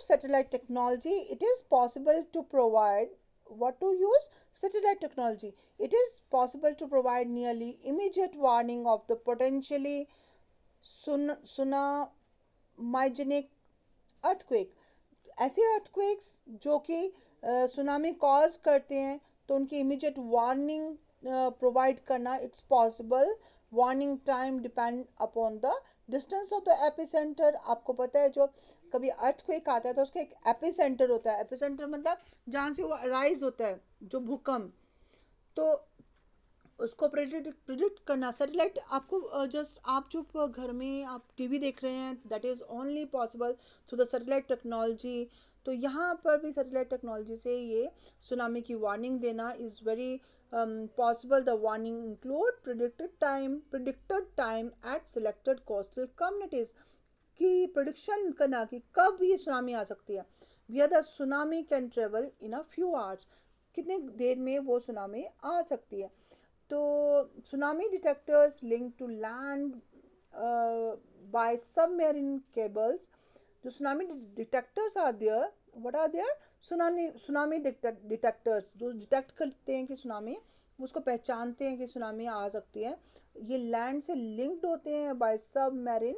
satellite technology, it is possible to provide what to use satellite technology. It is possible to provide nearly immediate warning of the potentially tsunamigenic earthquake. ऐसे earthquakes जो कि tsunami cause करते हैं, तो उनकी immediate warning provide करना it's possible. Warning time depend upon the distance of the epicentre. आपको पता है जो कभी अर्थक्वेक आता है तो उसका एक एपिसेंटर होता है. एपिसेंटर मतलब जहाँ से वो अराइज होता है, जो भूकंप. तो उसको प्रिडिक्ट करना सैटेलाइट आपको जस्ट आप जो घर में आप टीवी देख रहे हैं, that is only possible through the satellite technology. तो यहाँ पर भी सैटेलाइट टेक्नोलॉजी से ये सुनामी की वार्निंग देना is very possible. The warning include predicted time at selected coastal communities. की प्रिडिक्शन करना कि कब ये सुनामी आ सकती है. We the tsunami can travel in a few hours. कितने देर में वो सुनामी आ सकती है. तो tsunami detectors linked to land by submarine cables. जो tsunami detectors are there, what are there? Tsunami detectors जो डिटेक्ट करते हैं कि सुनामी, उसको पहचानते हैं कि सुनामी आ सकती है. ये लैंड से लिंक्ड होते हैं बाय सबमरीन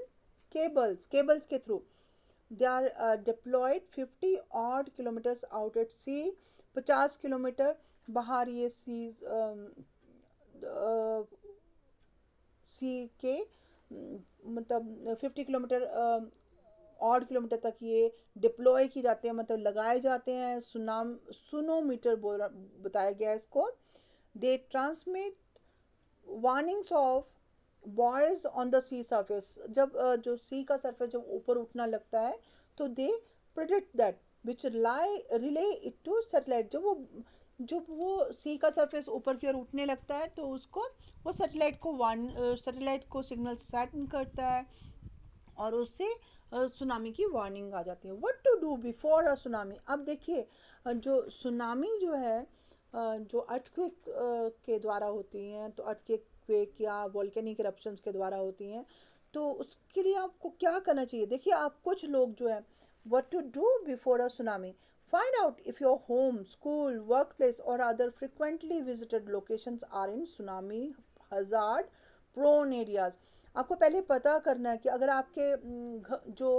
केबल्स के through. They are deployed 50 odd kilometers out at sea. 50 kilometre बाहर ये सीज सी के मतलब 50 किलोमीटर ऑड किलोमीटर तक ये डिप्लॉय की जाते हैं, मतलब लगाए जाते हैं. सुनोमीटर बताया गया है इसको. They transmit warnings of buoys on the sea surface. जब जो सी का सरफेस जब ऊपर उठना लगता है तो they predict that which relay it to satellite. जब वो सी का सरफेस ऊपर की ओर उठने लगता है तो उसको वो सैटेलाइट को सिग्नल सेंड करता है और उससे सुनामी की वार्निंग आ जाती है. What to do before a tsunami. अब देखिए जो सुनामी जो है जो अर्थक्वेक के द्वारा होती हैं, तो अर्थक्वेक या वोल्केनिक इरप्शंस के द्वारा होती हैं, तो उसके लिए आपको क्या करना चाहिए. देखिए आप कुछ लोग जो है what to do before a tsunami. Find out if your home, school, workplace or other frequently visited locations are in tsunami hazard prone areas. आपको पहले पता करना है कि अगर आपके जो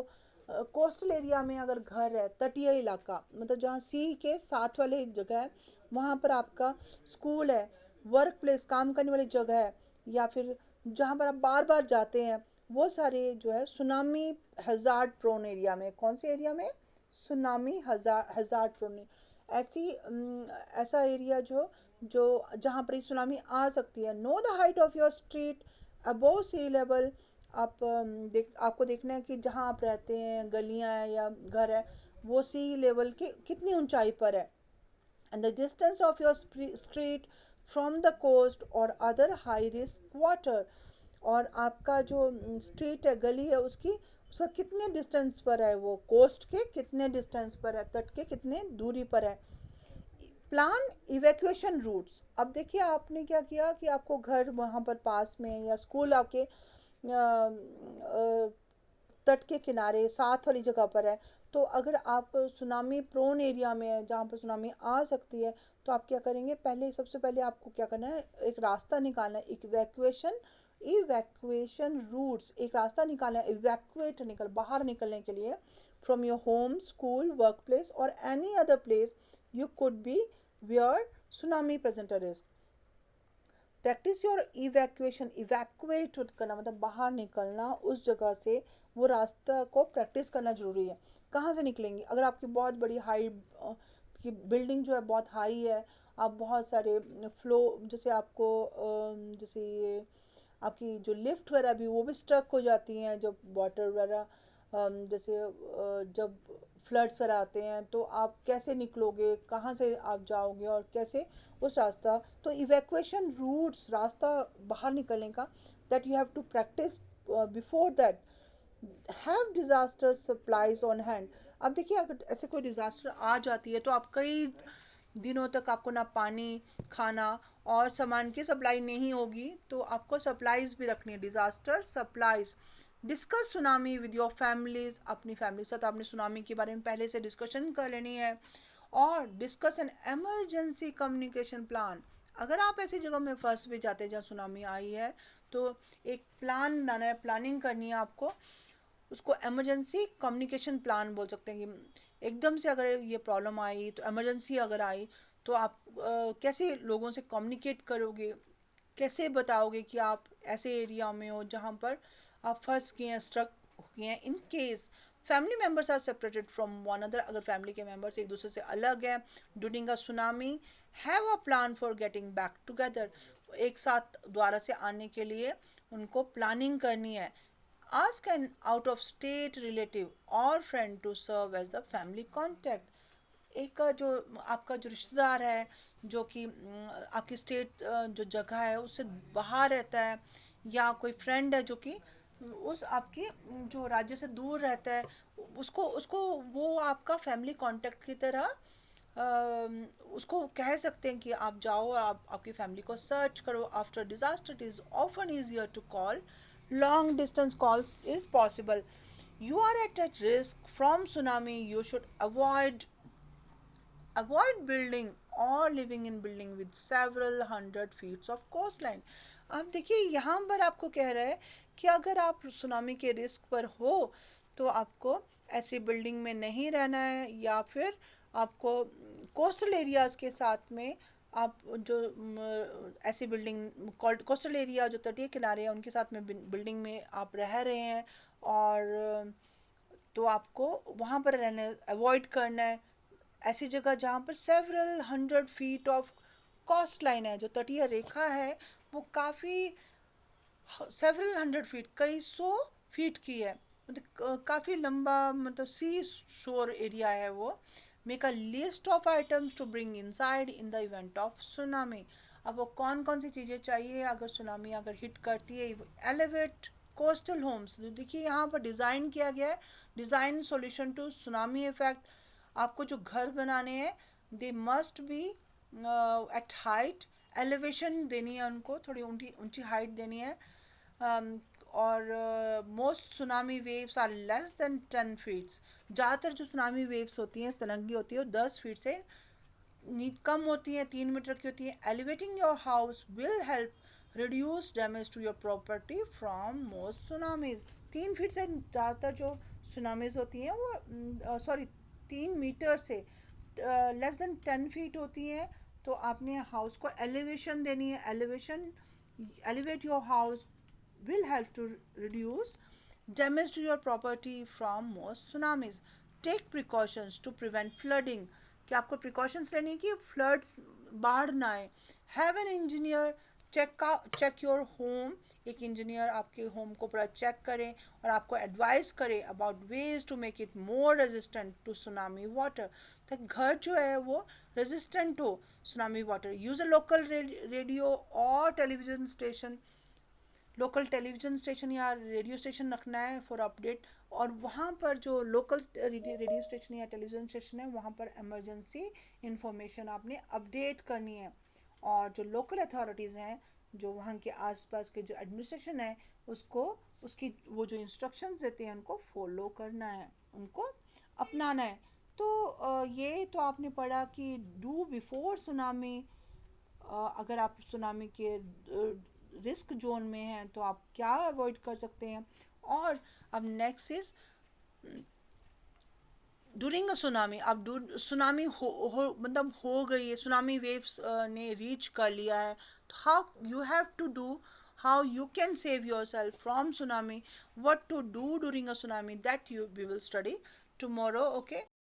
कोस्टल एरिया में अगर घर है, तटीय इलाका मतलब जहाँ सी के साथ वाले जगह है, वहाँ पर आपका स्कूल है, वर्क प्लेस काम करने वाली जगह है, या फिर जहाँ पर आप बार बार जाते हैं, वो सारे जो है सुनामी हज़ार्ड प्रोन एरिया में. कौन से एरिया में? Tsunami hazard prone. ऐसा एरिया जो जो जहाँ पर सुनामी आ सकती है. Know the height of your street above sea level. आपको देखना है कि जहाँ आप रहते हैं, गलियाँ हैं या घर है, वो सी लेवल के कितनी ऊंचाई पर है. and the distance of your street from the coast or other high risk water. और आपका जो स्ट्रीट है, गली है, उसका कितने डिस्टेंस पर है, वो कोस्ट के कितने डिस्टेंस पर है, तट के कितने दूरी पर है. Plan evacuation routes. अब देखिए आपने क्या किया कि आपको घर वहाँ पर पास में या स्कूल आपके तट के किनारे साथ वाली जगह पर है, तो अगर आप सुनामी प्रोन एरिया में है जहाँ पर सुनामी आ सकती है, तो आप क्या करेंगे, सबसे पहले आपको क्या करना है, एक रास्ता निकालना है. इवैक्यूएशन रूट्स, एक रास्ता निकालना है बाहर निकलने के लिए from your home, school, work place और any other place you could be where tsunami present a risk. Practise your evacuate करना मतलब बाहर निकलना उस जगह से, वो रास्ता को प्रैक्टिस करना ज़रूरी है. कहाँ से निकलेंगे? अगर आपकी बहुत बड़ी हाई की बिल्डिंग जो है बहुत हाई है, आप बहुत सारे फ्लो, जैसे आपको जैसे ये आपकी जो लिफ्ट वगैरह भी वो भी स्ट्रक हो जाती हैं जब वाटर वगैरह जैसे जब फ्लड्स वगैरह आते हैं, तो आप कैसे निकलोगे, कहाँ से आप जाओगे और कैसे उस रास्ता. तो इवैक्यूएशन रूट्स, रास्ता बाहर निकलने का, that you have to practise before that. Have disaster supplies on hand. अब देखिए अगर ऐसे कोई डिज़ास्टर आ जाती है तो आप कई दिनों तक आपको ना पानी, खाना और सामान की सप्लाई नहीं होगी, तो आपको सप्लाईज भी रखनी है. Disaster supplies discuss tsunami with your families, अपनी फैमिली के साथ आपने सुनामी के बारे में पहले से डिस्कशन कर लेनी है। और discuss N emergency communication plan, अगर आप ऐसी जगह में फंस भी जाते हैं जहाँ सुनामी आई है तो एक प्लान बनाना है, प्लानिंग करनी है आपको। उसको एमरजेंसी कम्युनिकेशन प्लान बोल सकते हैं कि एकदम से अगर ये प्रॉब्लम आई तो इमरजेंसी अगर आई तो आप कैसे लोगों से कम्युनिकेट करोगे, कैसे बताओगे कि आप ऐसे एरिया में हो जहाँ पर आप फंस गए हैं, स्ट्रक गए हैं। In case family members are separated from one another, अगर फैमिली के मेम्बर्स एक दूसरे से अलग हैं during a tsunami, have a plan for getting back together, एक साथ दोबारा से आने के लिए उनको प्लानिंग करनी है। Ask an out of state relative और friend to serve as a family contact, एक जो आपका जो रिश्तेदार है जो कि आपकी स्टेट जो जगह है उससे बाहर रहता है, या कोई फ्रेंड है जो कि उस आपकी जो राज्य से दूर रहता है, उसको उसको वो आपका फैमिली कांटेक्ट की तरह उसको कह सकते हैं कि आप जाओ और आप आपकी फैमिली को सर्च करो। After disaster it is often easier to call, long distance calls is possible. You are at risk from tsunami, you should avoid building or living in building with several hundred feet of coastline। अब देखिए यहाँ पर आपको कह रहा है कि अगर आप सुनामी के रिस्क पर हो तो आपको ऐसी बिल्डिंग में नहीं रहना है, या फिर आपको कोस्टल एरियाज़ के साथ में आप जो ऐसी बिल्डिंग कोस्टल एरिया जो तटीय किनारे हैं उनके साथ में बिल्डिंग में आप रह रहे हैं, और तो आपको वहाँ पर रहने अवॉइड करना है। ऐसी जगह जहाँ पर several hundred feet of cost line है, जो तटीय रेखा है वो काफ़ी सेवरल हंड्रेड फीट कई सौ फीट की है, मतलब काफ़ी लंबा, मतलब सी शोर एरिया है वो। Make a list of items to bring inside in the event of tsunami. अब वो कौन कौन सी चीज़ें चाहिए अगर सुनामी अगर हिट करती है। एलिवेट कोस्टल होम्स, देखिए यहाँ पर डिज़ाइन किया गया है, design solution to tsunami effect. आपको जो घर बनाने हैं they must be at height, elevation देनी है उनको, थोड़ी ऊंची ऊंची हाइट देनी है। और most tsunami waves are less than 10 feets, ज़्यादातर जो सुनामी वेव्स होती हैं तरंगी होती है वो 10 फीट से कम होती हैं, 3 मीटर की होती हैं। Elevating your house will help reduce damage to your property from most tsunamis. 3 feet से ज़्यादातर जो सुनामीज होती हैं वो सॉरी 3 मीटर से लेस देन 10 फीट होती हैं, तो आपने हाउस को एलिवेशन देनी है। Elevation elevate your house will help to reduce damage to your property from most tsunamis। Take precautions to prevent flooding, कि आपको precautions लेनी है कि floods बाढ़ ना आए। Have an engineer check your home, एक इंजीनियर आपके होम को पूरा चेक करें और आपको एडवाइस करें about ways to make it more resistant to tsunami water, ताकि घर जो है वो रेजिस्टेंट हो tsunami water. Use a local radio और television station, local television station या रेडियो स्टेशन रखना है फॉर अपडेट। और वहाँ पर जो लोकल रेडियो स्टेशन या टेलीविज़न स्टेशन है वहाँ पर इमरजेंसी इंफॉर्मेशन आपने अपडेट करनी है। और जो लोकल अथॉरिटीज़ हैं, जो वहाँ के आसपास के जो एडमिनिस्ट्रेशन है, उसको उसकी वो जो इंस्ट्रक्शंस देते हैं उनको फॉलो करना है, उनको अपनाना है। तो ये तो आपने पढ़ा कि डू बिफोर सुनामी, अगर आप सुनामी के रिस्क जोन में हैं तो आप क्या अवॉइड कर सकते हैं। और अब next is during a tsunami. अब सुनामी हो मतलब हो गई है, सुनामी वेव्स ने रीच कर लिया है, तो how you have to do, how you can save yourself from tsunami, what to do during a tsunami, that you we will study tomorrow, okay।